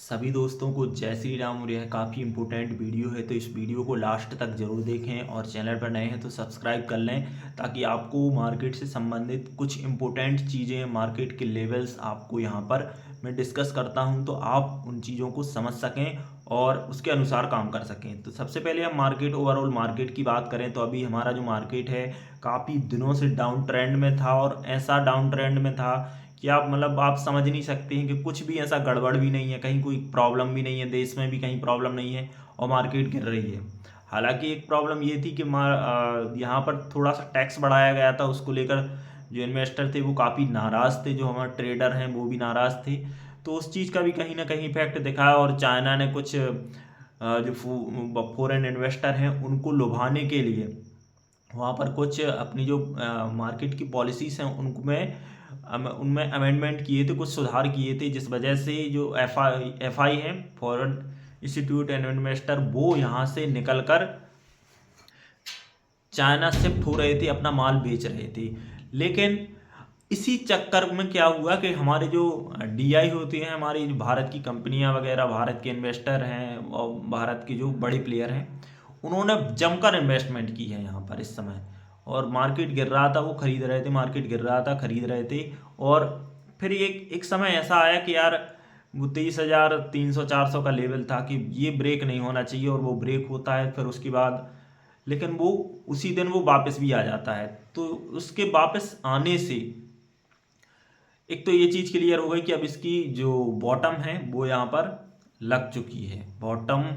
सभी दोस्तों को जय श्री राम। और यह काफ़ी इम्पोर्टेंट वीडियो है, तो इस वीडियो को लास्ट तक ज़रूर देखें और चैनल पर नए हैं तो सब्सक्राइब कर लें, ताकि आपको मार्केट से संबंधित कुछ इम्पोर्टेंट चीज़ें, मार्केट के लेवल्स आपको यहाँ पर मैं डिस्कस करता हूँ, तो आप उन चीज़ों को समझ सकें और उसके अनुसार काम कर सकें। तो सबसे पहले हम मार्केट, ओवरऑल मार्केट की बात करें तो अभी हमारा जो मार्केट है काफ़ी दिनों से डाउन ट्रेंड में था, और ऐसा डाउन ट्रेंड में था कि आप समझ नहीं सकते हैं कि कुछ भी ऐसा गड़बड़ भी नहीं है, कहीं कोई प्रॉब्लम भी नहीं है, देश में भी कहीं प्रॉब्लम नहीं है और मार्केट गिर रही है। हालांकि एक प्रॉब्लम ये थी कि यहाँ पर थोड़ा सा टैक्स बढ़ाया गया था, उसको लेकर जो इन्वेस्टर थे वो काफ़ी नाराज़ थे, जो हमारे ट्रेडर हैं वो भी नाराज़ थे। तो उस चीज़ का भी कहीं ना कहीं इफेक्ट दिखा, और चाइना ने कुछ जो फॉरेन इन्वेस्टर हैं उनको लुभाने के लिए वहाँ पर कुछ अपनी जो मार्केट की पॉलिसीज़ हैं उनमें अमेंडमेंट किए थे, कुछ सुधार किए थे, जिस वजह से जो एफ आई है, फॉरेन इंस्टीट्यूट एंड इन्वेस्टर, वो यहाँ से निकल कर चाइना शिफ्ट हो रहे थे, अपना माल बेच रहे थे। लेकिन इसी चक्कर में क्या हुआ कि हमारे जो डीआई होती हैं, हमारी जो भारत की कंपनियां वगैरह, भारत के इन्वेस्टर हैं और भारत के जो बड़े प्लेयर हैं, उन्होंने जमकर इन्वेस्टमेंट की है यहाँ पर इस समय। और मार्केट गिर रहा था, वो खरीद रहे थे, मार्केट गिर रहा था, खरीद रहे थे। और फिर एक समय ऐसा आया कि यार वो 23,300 400 का लेवल था कि ये ब्रेक नहीं होना चाहिए, और वो ब्रेक होता है फिर उसके बाद, लेकिन वो उसी दिन वो वापस भी आ जाता है। तो उसके वापस आने से एक तो ये चीज़ क्लियर हो गई कि अब इसकी जो बॉटम है वो यहाँ पर लग चुकी है, बॉटम।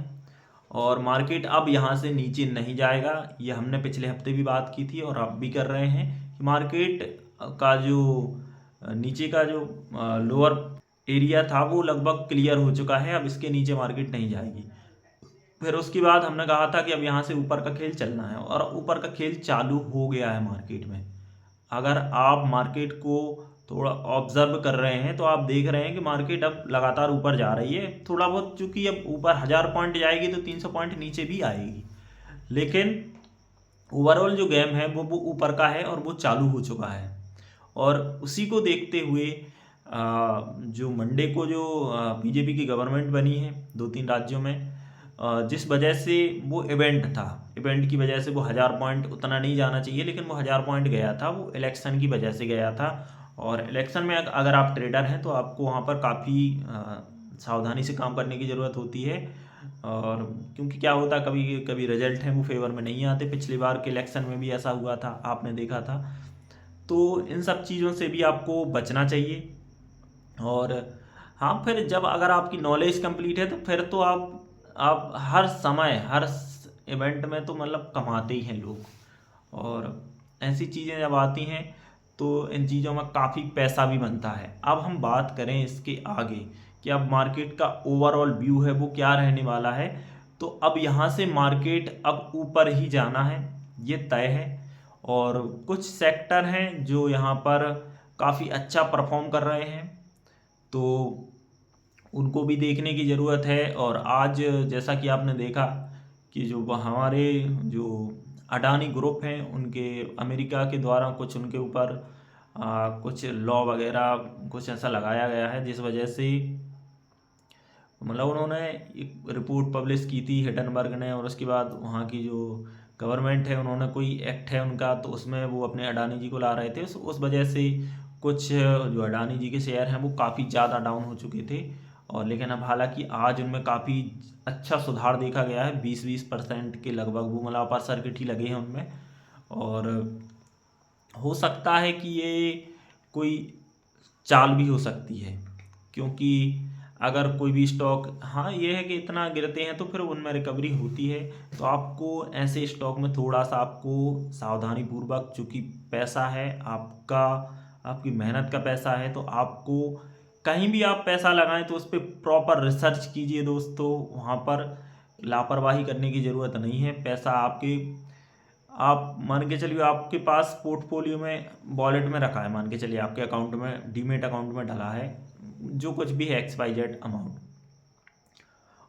और मार्केट अब यहाँ से नीचे नहीं जाएगा, ये हमने पिछले हफ्ते भी बात की थी और अब भी कर रहे हैं कि मार्केट का जो नीचे का जो लोअर एरिया था वो लगभग क्लियर हो चुका है, अब इसके नीचे मार्केट नहीं जाएगी। फिर उसके बाद हमने कहा था कि अब यहाँ से ऊपर का खेल चलना है, और ऊपर का खेल चालू हो गया है मार्केट में। अगर आप मार्केट को थोड़ा ऑब्जर्व कर रहे हैं तो आप देख रहे हैं कि मार्केट अब लगातार ऊपर जा रही है, थोड़ा बहुत, चूंकि अब ऊपर 1000 पॉइंट जाएगी तो 300 पॉइंट नीचे भी आएगी, लेकिन ओवरऑल जो गेम है वो ऊपर का है और वो चालू हो चुका है। और उसी को देखते हुए जो मंडे को जो बीजेपी की गवर्नमेंट बनी है 2-3 राज्यों में, जिस वजह से वो इवेंट था, इवेंट की वजह से वो 1000 पॉइंट उतना नहीं जाना चाहिए, लेकिन वो 1000 पॉइंट गया था, वो इलेक्शन की वजह से गया था। और इलेक्शन में अगर आप ट्रेडर हैं तो आपको वहाँ पर काफ़ी सावधानी से काम करने की ज़रूरत होती है। और क्योंकि क्या होता, कभी कभी रिजल्ट हैं वो फेवर में नहीं आते, पिछली बार के इलेक्शन में भी ऐसा हुआ था, आपने देखा था। तो इन सब चीज़ों से भी आपको बचना चाहिए। और हाँ, फिर जब अगर आपकी नॉलेज कंप्लीट है तो फिर तो आप हर समय, हर इवेंट में तो मतलब कमाते ही हैं लोग। और ऐसी चीज़ें जब आती हैं तो इन चीज़ों में काफ़ी पैसा भी बनता है। अब हम बात करें इसके आगे कि अब मार्केट का ओवरऑल व्यू है वो क्या रहने वाला है, तो अब यहाँ से मार्केट अब ऊपर ही जाना है, ये तय है। और कुछ सेक्टर हैं जो यहाँ पर काफ़ी अच्छा परफॉर्म कर रहे हैं, तो उनको भी देखने की ज़रूरत है। और आज जैसा कि आपने देखा कि जो हमारे जो अडानी ग्रुप हैं, उनके अमेरिका के द्वारा कुछ उनके ऊपर कुछ लॉ वगैरह कुछ ऐसा लगाया गया है, जिस वजह से मतलब उन्होंने एक रिपोर्ट पब्लिश की थी हिडनबर्ग ने, और उसके बाद वहाँ की जो गवर्नमेंट है उन्होंने कोई एक्ट है उनका, तो उसमें वो अपने अडानी जी को ला रहे थे। उस वजह से कुछ जो अडानी जी के शेयर हैं वो काफ़ी ज़्यादा डाउन हो चुके थे। और लेकिन अब हालांकि आज उनमें काफ़ी अच्छा सुधार देखा गया है, 20% के लगभग वो मतलब अपर सर्किट ही लगे हैं उनमें। और हो सकता है कि ये कोई चाल भी हो सकती है, क्योंकि अगर कोई भी स्टॉक, हाँ ये है कि इतना गिरते हैं तो फिर उनमें रिकवरी होती है। तो आपको ऐसे स्टॉक में थोड़ा सा आपको सावधानी पूर्वक, चूंकि पैसा है आपका, आपकी मेहनत का पैसा है, तो आपको कहीं भी आप पैसा लगाएं तो उस पर प्रॉपर रिसर्च कीजिए दोस्तों। वहाँ पर लापरवाही करने की ज़रूरत नहीं है। पैसा आपके, आप मान के चलिए आपके पास पोर्टफोलियो में वॉलेट में रखा है, मान के चलिए आपके अकाउंट में, डीमेट अकाउंट में डला है जो कुछ भी है XYZ अमाउंट,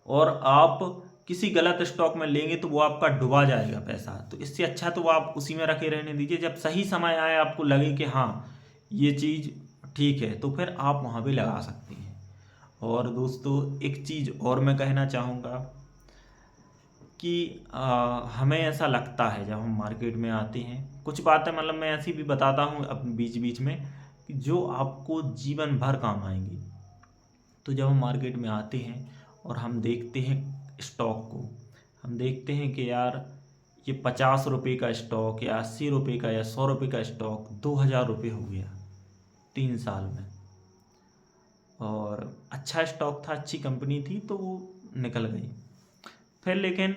और आप किसी गलत स्टॉक में लेंगे तो वो आपका डुबा जाएगा पैसा। तो इससे अच्छा तो वो आप उसी में रखे रहने दीजिए, जब सही समय आए आपको लगे कि हाँ ये चीज़ ठीक है, तो फिर आप वहाँ पे लगा सकते हैं। और दोस्तों एक चीज़ और मैं कहना चाहूँगा कि हमें ऐसा लगता है जब हम मार्केट में आते हैं, कुछ बातें मतलब मैं ऐसी भी बताता हूँ अब बीच बीच में कि जो आपको जीवन भर काम आएंगी। तो जब हम मार्केट में आते हैं और हम देखते हैं स्टॉक को, हम देखते हैं कि यार ये 50 रुपये का स्टॉक या 80 रुपये का या 100 रुपये का स्टॉक 2000 रुपये हो गया 3 साल में। और अच्छा स्टॉक था, अच्छी कंपनी थी, तो वो निकल गई। फिर लेकिन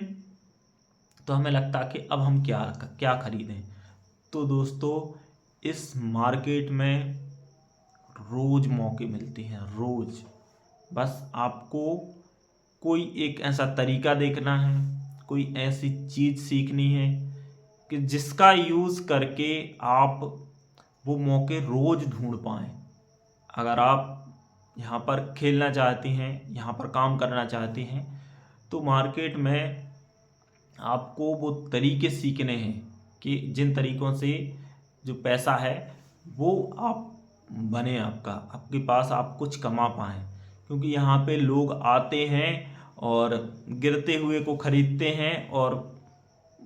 तो हमें लगता कि अब हम क्या क्या खरीदें। तो दोस्तों इस मार्केट में रोज़ मौके मिलते हैं, रोज़। बस आपको कोई एक ऐसा तरीका देखना है, कोई ऐसी चीज़ सीखनी है कि जिसका यूज़ करके आप वो मौके रोज़ ढूंढ पाएँ। अगर आप यहाँ पर खेलना चाहती हैं, यहाँ पर काम करना चाहती हैं, तो मार्केट में आपको वो तरीके सीखने हैं कि जिन तरीक़ों से जो पैसा है वो आप बने, आपके पास आप कुछ कमा पाएँ। क्योंकि यहाँ पे लोग आते हैं और गिरते हुए को ख़रीदते हैं और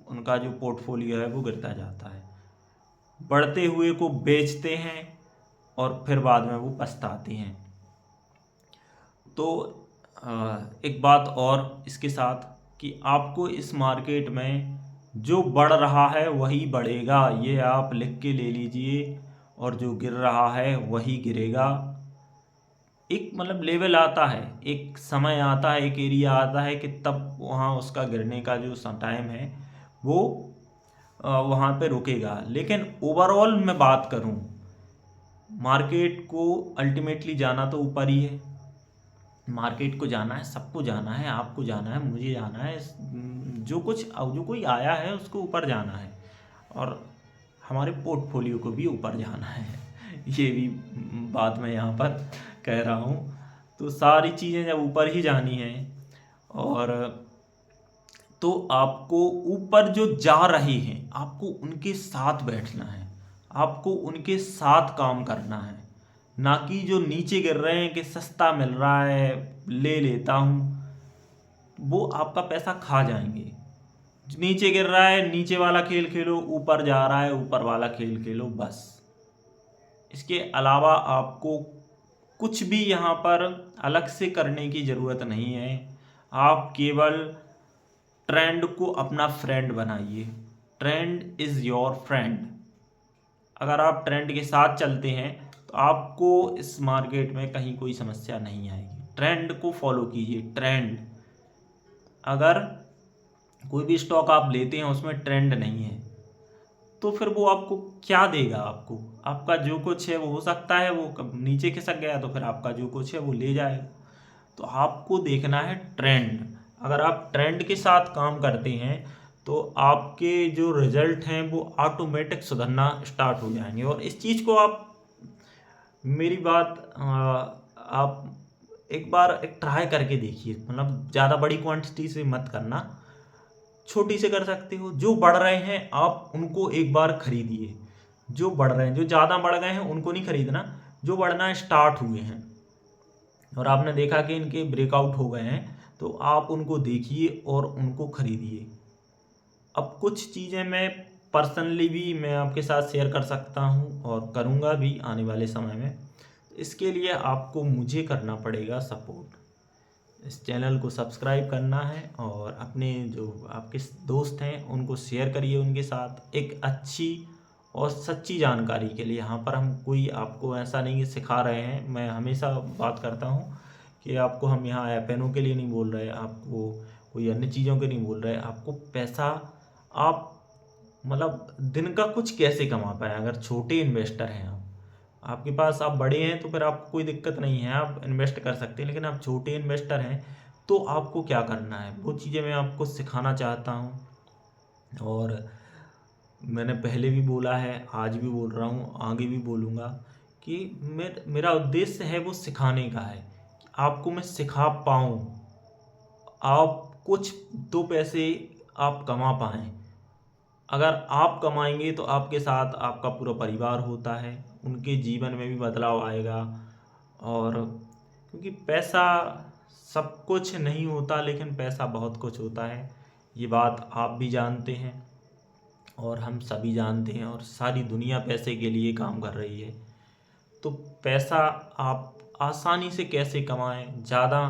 उनका जो पोर्टफोलियो है वो गिरता जाता है। बढ़ते हुए को बेचते हैं और फिर बाद में वो पछताते हैं। तो एक बात और इसके साथ कि आपको इस मार्केट में जो बढ़ रहा है वही बढ़ेगा, ये आप लिख के ले लीजिए। और जो गिर रहा है वही गिरेगा। एक मतलब लेवल आता है, एक समय आता है, एक एरिया आता है कि तब वहाँ उसका गिरने का जो टाइम है वो वहाँ पे रुकेगा। लेकिन ओवरऑल मैं बात करूँ, मार्केट को अल्टीमेटली जाना तो ऊपर ही है। मार्केट को जाना है, सबको जाना है, आपको जाना है, मुझे जाना है, जो कोई आया है उसको ऊपर जाना है और हमारे पोर्टफोलियो को भी ऊपर जाना है। ये भी बात मैं यहाँ पर कह रहा हूँ। तो सारी चीज़ें जब ऊपर ही जानी है और तो आपको ऊपर जो जा रहे हैं आपको उनके साथ बैठना है, आपको उनके साथ काम करना है। ना कि जो नीचे गिर रहे हैं कि सस्ता मिल रहा है ले लेता हूँ, वो आपका पैसा खा जाएंगे। नीचे गिर रहा है नीचे वाला खेल खेलो, ऊपर जा रहा है ऊपर वाला खेल खेलो, बस। इसके अलावा आपको कुछ भी यहाँ पर अलग से करने की ज़रूरत नहीं है। आप केवल ट्रेंड को अपना फ्रेंड बनाइए। Trend is your friend. अगर आप ट्रेंड के साथ चलते हैं तो आपको इस मार्केट में कहीं कोई समस्या नहीं आएगी। ट्रेंड को फॉलो कीजिए। ट्रेंड, अगर कोई भी स्टॉक आप लेते हैं उसमें ट्रेंड नहीं है तो फिर वो आपको क्या देगा? आपका जो कुछ है वो हो सकता है वो नीचे खिसक गया तो फिर आपका जो कुछ है वो ले जाएगा। तो आपको देखना है ट्रेंड। अगर आप ट्रेंड के साथ काम करते हैं तो आपके जो रिजल्ट हैं वो ऑटोमेटिक सुधरना स्टार्ट हो जाएंगे। और इस चीज़ को आप, मेरी बात आप एक बार एक ट्राई करके देखिए। मतलब ज़्यादा बड़ी क्वांटिटी से मत करना, छोटी से कर सकते हो। जो बढ़ रहे हैं आप उनको एक बार खरीदिए। जो बढ़ रहे हैं, जो ज़्यादा बढ़ गए हैं उनको नहीं खरीदना, जो बढ़ना स्टार्ट हुए हैं और आपने देखा कि इनके ब्रेकआउट हो गए हैं तो आप उनको देखिए और उनको खरीदिए। अब कुछ चीज़ें मैं पर्सनली भी मैं आपके साथ शेयर कर सकता हूँ और करूँगा भी आने वाले समय में। इसके लिए आपको मुझे करना पड़ेगा सपोर्ट। इस चैनल को सब्सक्राइब करना है और अपने जो आपके दोस्त हैं उनको शेयर करिए उनके साथ, एक अच्छी और सच्ची जानकारी के लिए। यहाँ पर हम कोई आपको ऐसा नहीं सिखा रहे हैं। मैं हमेशा बात करता हूँ कि आपको हम यहाँ एफ.एन.ओ के लिए नहीं बोल रहे, आपको कोई अन्य चीज़ों के नहीं बोल रहे। आपको पैसा आप मतलब दिन का कुछ कैसे कमा पाए। अगर छोटे इन्वेस्टर हैं आपके पास, आप बड़े हैं तो फिर आपको कोई दिक्कत नहीं है, आप इन्वेस्ट कर सकते हैं। लेकिन आप छोटे इन्वेस्टर हैं तो आपको क्या करना है वो चीज़ें मैं आपको सिखाना चाहता हूँ। और मैंने पहले भी बोला है, आज भी बोल रहा हूँ, आगे भी बोलूँगा कि मेरा उद्देश्य है वो सिखाने का है कि आपको मैं सिखा पाऊँ, आप कुछ 2 पैसे आप कमा पाएँ। अगर आप कमाएंगे तो आपके साथ आपका पूरा परिवार होता है, उनके जीवन में भी बदलाव आएगा। और क्योंकि पैसा सब कुछ नहीं होता, लेकिन पैसा बहुत कुछ होता है। ये बात आप भी जानते हैं और हम सभी जानते हैं, और सारी दुनिया पैसे के लिए काम कर रही है। तो पैसा आप आसानी से कैसे कमाएं, ज़्यादा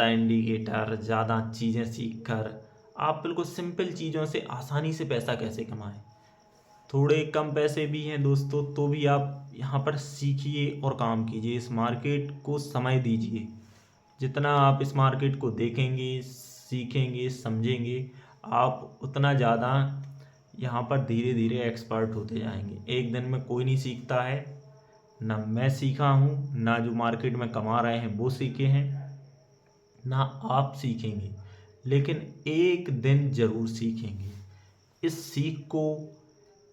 इंडिकेटर, ज़्यादा चीज़ें सीख कर आप बिल्कुल सिंपल चीज़ों से आसानी से पैसा कैसे कमाएं। थोड़े कम पैसे भी हैं दोस्तों, तो भी आप यहाँ पर सीखिए और काम कीजिए। इस मार्केट को समय दीजिए। जितना आप इस मार्केट को देखेंगे, सीखेंगे, समझेंगे, आप उतना ज़्यादा यहाँ पर धीरे धीरे एक्सपर्ट होते जाएंगे। एक दिन में कोई नहीं सीखता है, ना मैं सीखा हूँ, ना जो मार्केट में कमा रहे हैं वो सीखे हैं, ना आप सीखेंगे, लेकिन एक दिन ज़रूर सीखेंगे। इस सीख को,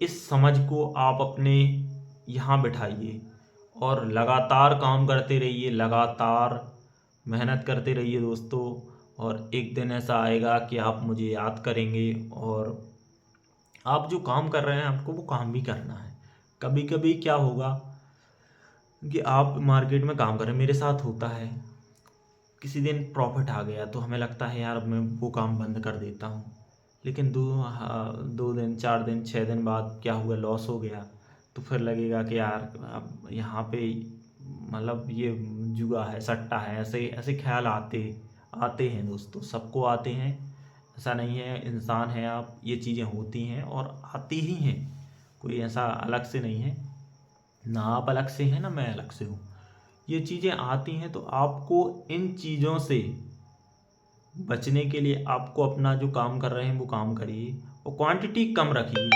इस समझ को आप अपने यहाँ बिठाइए और लगातार काम करते रहिए, लगातार मेहनत करते रहिए दोस्तों। और एक दिन ऐसा आएगा कि आप मुझे याद करेंगे, और आप जो काम कर रहे हैं आपको वो काम भी करना है। कभी कभी क्या होगा कि आप मार्केट में काम कर रहे हैं, मेरे साथ होता है, किसी दिन प्रॉफिट आ गया तो हमें लगता है यार अब मैं वो काम बंद कर देता हूँ, लेकिन 2 दिन 4 दिन 6 दिन बाद क्या हुआ, लॉस हो गया, तो फिर लगेगा कि यार अब यहाँ पे मतलब ये जुआ है, सट्टा है, ऐसे ऐसे ख्याल आते आते हैं दोस्तों, सबको आते हैं। ऐसा नहीं है, इंसान है आप, ये चीज़ें होती हैं और आती ही हैं, कोई ऐसा अलग से नहीं है, ना आप अलग से हैं ना मैं अलग से हूँ। ये चीज़ें आती हैं, तो आपको इन चीज़ों से बचने के लिए आपको अपना जो काम कर रहे हैं वो काम करिए और क्वांटिटी कम रखिए।